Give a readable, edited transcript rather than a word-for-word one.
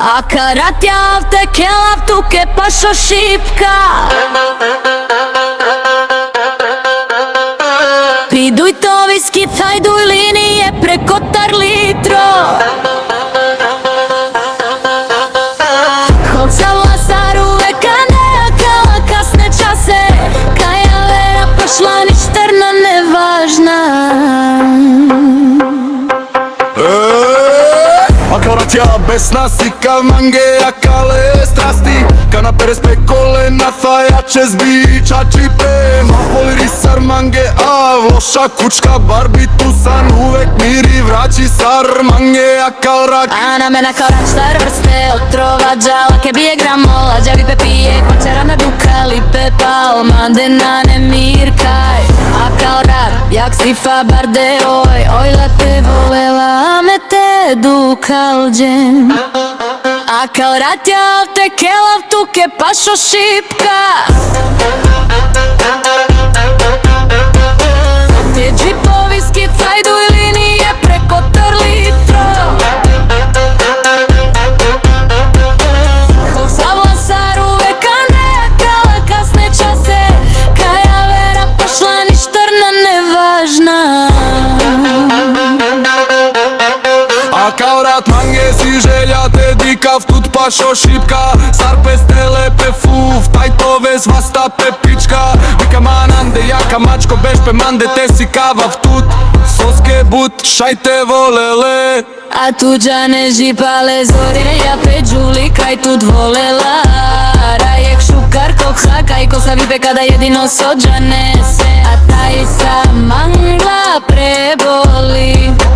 A kad ja te kelav tuke pašo šipka, piduj to viski, tajduj linije preko tar litro. Hoćala staru veka nekala kasne čase, kaja vera pošla ništerna nevažna. Akaracija besna sika mange akale strasti, kanapere spekole na fajače zbiča čipe. Maholi risar mange, a loša kučka barbitusan uvek miri vraći sar mange akal rak. A na mena kao račtar vrste otrova džalake bije gramola, džavipe pije kvačera na duka lipe palma dena nemirkaj. Akal rak, jak stifa barde oj, oj lepe volela me te dukalđem. Akal rat ja te kelav tuke pašo šipka, te džipovi skicajdu i linije preko tar litro. Hosavla saru veka nekala kasne čase, kaja vera pošla ništarna nevažna. Akal rat mange si želja te dikav tut pašo šipka, sarpe ste lepe fuf, taj to vez vasta pepička. Vika manande jaka mačko bešpe mande te si kavav tut, soske but šajte volele. A tuđa ne žipale zore, ja peđuli kaj tut volela. Rajek šukar koksa, kaj kosa vipe kada jedino sođa nese. A taj sa mangla preboli.